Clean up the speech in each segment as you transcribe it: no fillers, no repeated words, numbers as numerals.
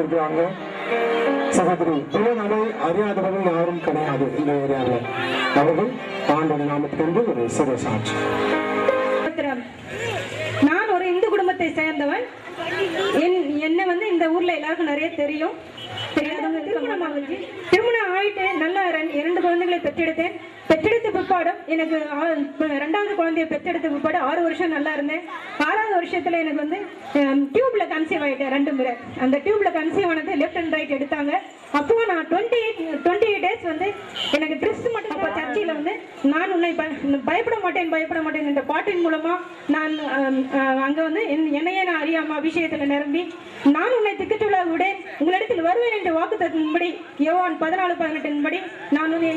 இருக்கிறாங்க. சகோதரி புலனாலை அறியாதவர்கள் யாரும் கிடையாது இந்த ஏரியாவில். அவர்கள் ஆண்டோட நாமத்திலிருந்து ஒரு சிறு சாட்சி. நான் ஒரு இந்து குடும்பத்தை சேர்ந்தவன். என்ன இந்த ஊர்ல எல்லாருக்கும் நிறைய தெரியும். தெரியாதவங்க திருமணம் ஆயிட்டு நல்லா 2 குழந்தைகளை பெற்றெடுத்தேன். பெற்றெடுத்த பிற்பாடும் எனக்கு 2வது குழந்தைய பெற்றெடுத்த பிற்பாடு 6 வருஷம் நல்லா இருந்தேன். 6வது வருஷத்துல எனக்கு டியூப்ல கன்சீவ் ஆயிட்டேன் 2 முறை. அந்த டியூப்ல கன்சீவ் ஆனது லெஃப்ட் அண்ட் ரைட் எடுத்தாங்க. அப்போ நான் 28 டேஸ் எனக்கு ட்ரெஸ் மட்டும் சர்ச்சையில நான் உன்னை பயப்பட மாட்டேன் என்ற பாட்டின் மூலமா நான் அங்க என்னையே நான் அறியாம அபிஷேகத்துல நிரம்பி நான் உன்னை திக்கட்டுள்ள விட உங்களிடத்தில் வருவேன் என்ற வாக்கு தத்தின்படி யோவான் 14:18 படி நான் உன்னை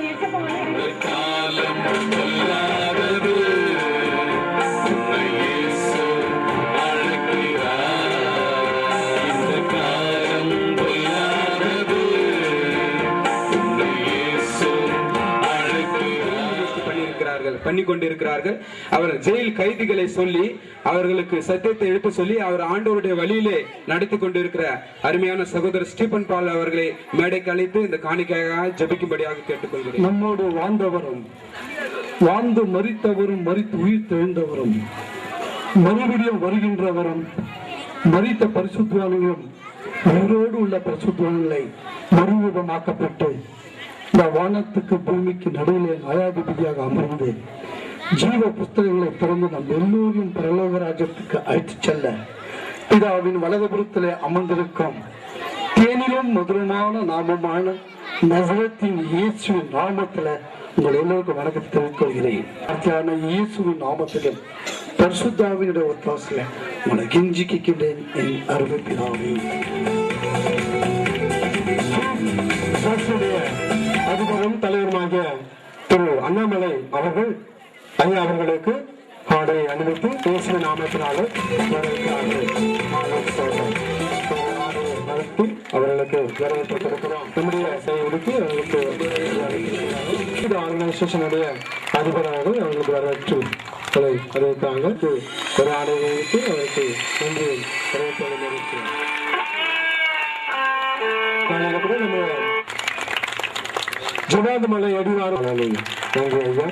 பண்ணிக்கொண்டிருக்கிறார்கள். அவர் ஜெயில் கைதிகளை சொல்லி அவர்களுக்கு சத்தியத்தை எடுத்து சொல்லி அவர் ஆண்டவருடைய வழியிலே நடத்தி கொண்டிருக்கிற அருமையான சகோதரர் ஸ்டீபன் பால் அவர்களை மேடைக்கு அழைத்து இந்த காணிக்கையாக ஜெபிக்கும்படியாக கேட்டுக்கொள்கிறேன். நம்மோடு வாழ்ந்தவரும் வாழ்ந்து மரித்தவரும் மரித்து உயிர் தெழுந்தவரும் மறுபடியும் வருகின்றவரும் மரித்த பரிசுத்தவான்களும் உயிரோடு உள்ள பரிசுத்தவான்களை மறுரூபமாக்கப்பட்டு இந்த வானத்துக்கு பூமிக்கு நடுவிலே நியாயாதிபதியாக அமர்ந்து ஜீவ புஸ்தகங்களை திறந்து நம் எல்லோரையும் பரலோக ராஜ்யத்துக்கு அழைத்து செல்ல பிதாவின் வலதுபுறத்திலே அமர்ந்திருக்கும் தேனிலும் மதுரமான நாமமான நசரத்தின் இயேசுவின் நாமத்துல உங்கள் எல்லோருக்கும் வணக்கத்தை தெரிவித்துக் கொள்கிறேன். இயேசுவின் நாமத்திலும் பரிசுத்தாவினுடைய ஒத்தாசில உங்களை கெஞ்சி கேட்கின்றேன் என் அருமை பிதாவே. அதிபரும் தலைவருமாகிய திரு அண்ணாமலை அவர்கள் ஐயா அவர்களுக்கு ஆடை அணிவித்து இயேசுவின் நாமத்தினால அவர்களுக்கு வரவேற்பு கொடுக்கிறோம். நம்முடைய செய்திக்கு அவர்களுக்கு ஆர்கனைசேஷனுடைய அதிபர் அவர்கள் அவர்களுக்கு வரவேற்று அறிவித்தாங்க. ஒரு ஆடை வைத்து அவருக்கு நன்றி வரவேற்பு நம்ம ஜனாதிமலை அடிவாரம் நன்றி ஐயா.